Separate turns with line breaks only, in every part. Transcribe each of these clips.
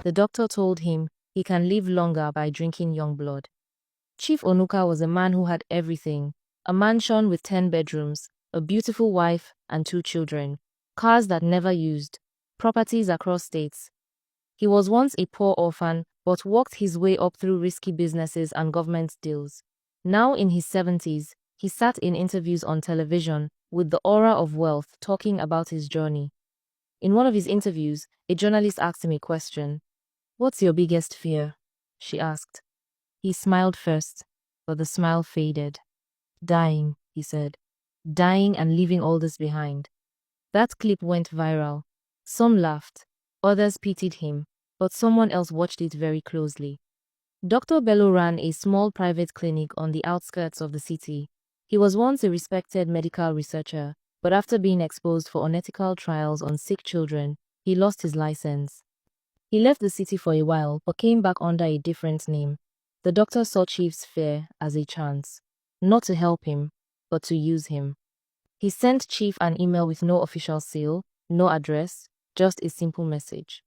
The doctor told him he can live longer by drinking young blood. Chief Onuka was a man who had everything: a mansion with 10 bedrooms, a beautiful wife and 2 children, cars that never used, properties across states. He was once a poor orphan, but worked his way up through risky businesses and government deals. Now in his 70s, he sat in interviews on television with the aura of wealth, talking about his journey. In one of his interviews, a journalist asked him a question. "What's your biggest fear?" she asked. He smiled first, but the smile faded. "Dying," he said. "Dying and leaving all this behind." That clip went viral. Some laughed, others pitied him, but someone else watched it very closely. Dr. Bello ran a small private clinic on the outskirts of the city. He was once a respected medical researcher, but after being exposed for unethical trials on sick children, he lost his license. He left the city for a while, but came back under a different name. The doctor saw Chief's fear as a chance, not to help him, but to use him. He sent Chief an email with no official seal, no address, just a simple message.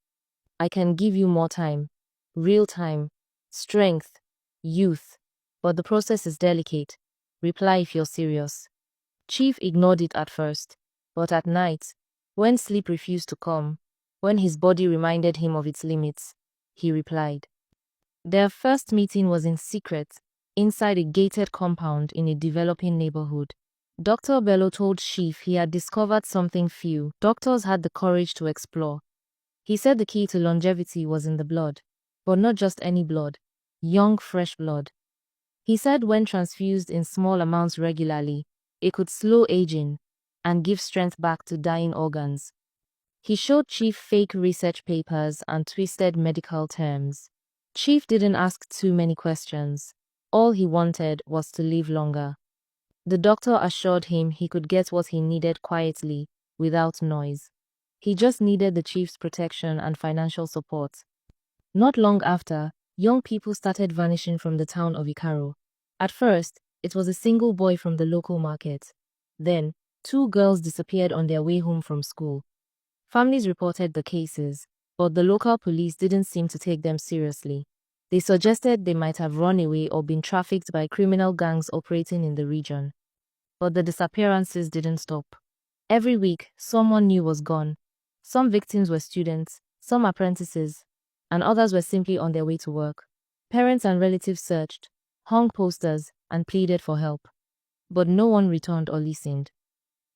"I can give you more time, real time, strength, youth, but the process is delicate. Reply if you're serious." Chief ignored it at first, but at night, when sleep refused to come, when his body reminded him of its limits, he replied. Their first meeting was in secret, inside a gated compound in a developing neighborhood. Dr. Bello told Chief he had discovered something few doctors had the courage to explore. He said the key to longevity was in the blood, but not just any blood, young, fresh blood. He said when transfused in small amounts regularly, it could slow aging and give strength back to dying organs. He showed Chief fake research papers and twisted medical terms. Chief didn't ask too many questions. All he wanted was to live longer. The doctor assured him he could get what he needed quietly, without noise. He just needed the Chief's protection and financial support. Not long after, young people started vanishing from the town of Ikaro. At first, it was a single boy from the local market. Then, 2 girls disappeared on their way home from school. Families reported the cases, but the local police didn't seem to take them seriously. They suggested they might have run away or been trafficked by criminal gangs operating in the region. But the disappearances didn't stop. Every week, someone new was gone. Some victims were students, some apprentices, and others were simply on their way to work. Parents and relatives searched, hung posters, and pleaded for help. But no one returned or listened.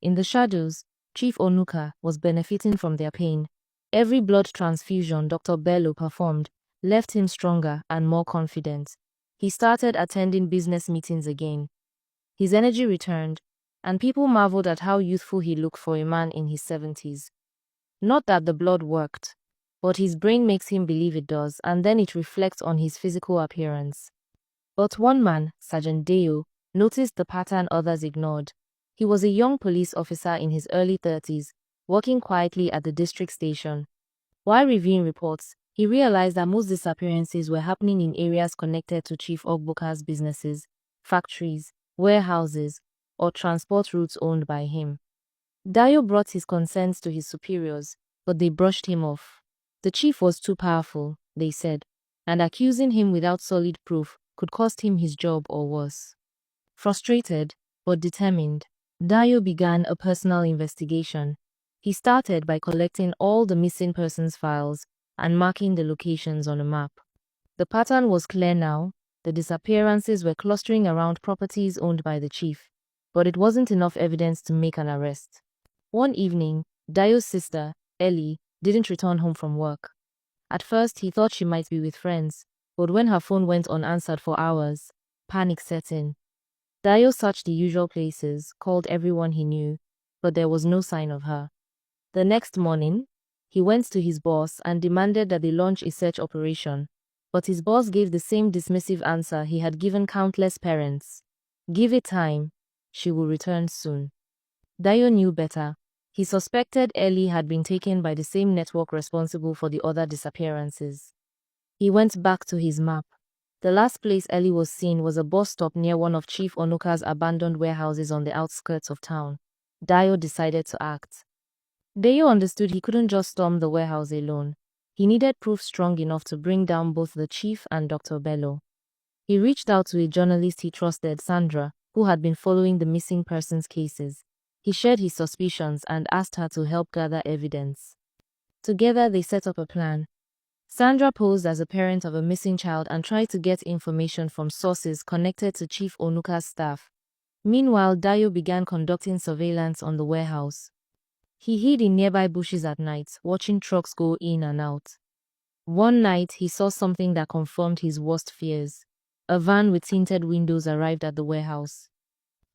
In the shadows, Chief Onuka was benefiting from their pain. Every blood transfusion Dr. Bello performed left him stronger and more confident. He started attending business meetings again. His energy returned, and people marveled at how youthful he looked for a man in his 70s. Not that the blood worked, but his brain makes him believe it does, and then it reflects on his physical appearance. But one man, Sergeant Deo, noticed the pattern others ignored. He was a young police officer in his early 30s, working quietly at the district station. While reviewing reports, he realized that most disappearances were happening in areas connected to Chief Ogbuka's businesses, factories, warehouses, or transport routes owned by him. Dayo brought his concerns to his superiors, but they brushed him off. The chief was too powerful, they said, and accusing him without solid proof could cost him his job or worse. Frustrated, but determined, Dayo began a personal investigation. He started by collecting all the missing persons files and marking the locations on a map. The pattern was clear now. The disappearances were clustering around properties owned by the chief, but it wasn't enough evidence to make an arrest. One evening, Dayo's sister, Ellie, didn't return home from work. At first, he thought she might be with friends, but when her phone went unanswered for hours, panic set in. Dayo searched the usual places, called everyone he knew, but there was no sign of her. The next morning, he went to his boss and demanded that they launch a search operation, but his boss gave the same dismissive answer he had given countless parents. Give it time. She will return soon. Dayo knew better. He suspected Ellie had been taken by the same network responsible for the other disappearances. He went back to his map. The last place Ellie was seen was a bus stop near one of Chief Onuka's abandoned warehouses on the outskirts of town. Dayo decided to act. Dayo understood he couldn't just storm the warehouse alone. He needed proof strong enough to bring down both the chief and Dr. Bello. He reached out to a journalist he trusted, Sandra, who had been following the missing persons cases. He shared his suspicions and asked her to help gather evidence. Together, they set up a plan. Sandra posed as a parent of a missing child and tried to get information from sources connected to Chief Onuka's staff. Meanwhile, Dayo began conducting surveillance on the warehouse. He hid in nearby bushes at night, watching trucks go in and out. One night, he saw something that confirmed his worst fears. A van with tinted windows arrived at the warehouse.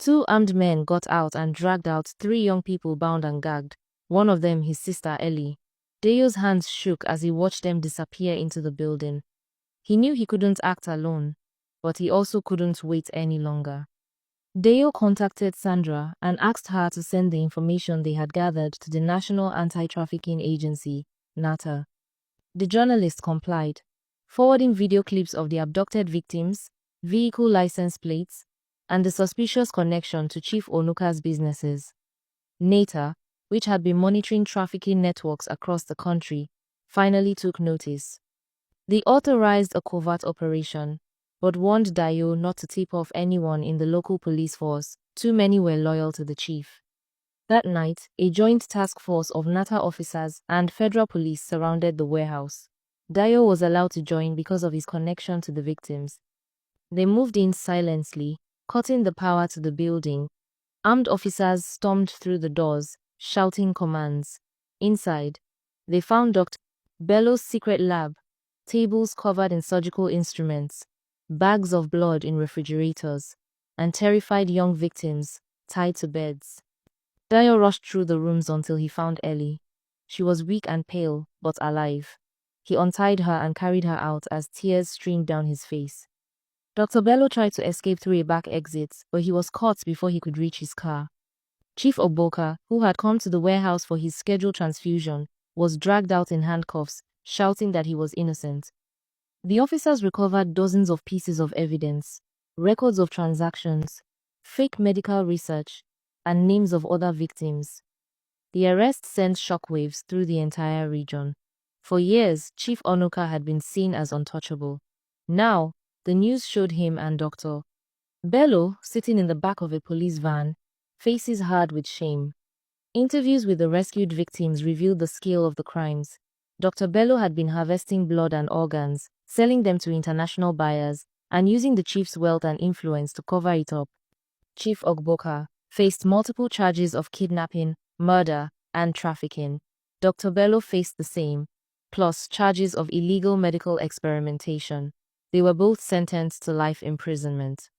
2 armed men got out and dragged out 3 young people bound and gagged, one of them his sister Ellie. Dayo's hands shook as he watched them disappear into the building. He knew he couldn't act alone, but he also couldn't wait any longer. Dayo contacted Sandra and asked her to send the information they had gathered to the National Anti-Trafficking Agency, NATA. The journalist complied, forwarding video clips of the abducted victims, vehicle license plates, and the suspicious connection to Chief Onuka's businesses. NATA, which had been monitoring trafficking networks across the country, finally took notice. They authorized a covert operation, but warned Dayo not to tip off anyone in the local police force. Too many were loyal to the chief. That night, a joint task force of NATA officers and federal police surrounded the warehouse. Dayo was allowed to join because of his connection to the victims. They moved in silently, cutting the power to the building. Armed officers stormed through the doors, shouting commands. Inside, they found Dr. Bello's secret lab, tables covered in surgical instruments, bags of blood in refrigerators, and terrified young victims tied to beds. Dayo rushed through the rooms until he found Ellie. She was weak and pale, but alive. He untied her and carried her out as tears streamed down his face. Dr. Bello tried to escape through a back exit, but he was caught before he could reach his car. Chief Ogboka, who had come to the warehouse for his scheduled transfusion, was dragged out in handcuffs, shouting that he was innocent. The officers recovered dozens of pieces of evidence, records of transactions, fake medical research, and names of other victims. The arrest sent shockwaves through the entire region. For years, Chief Onuka had been seen as untouchable. Now, the news showed him and Dr. Bello, sitting in the back of a police van, faces hard with shame. Interviews with the rescued victims revealed the scale of the crimes. Dr. Bello had been harvesting blood and organs, selling them to international buyers, and using the chief's wealth and influence to cover it up. Chief Ogboka faced multiple charges of kidnapping, murder, and trafficking. Dr. Bello faced the same, plus charges of illegal medical experimentation. They were both sentenced to life imprisonment.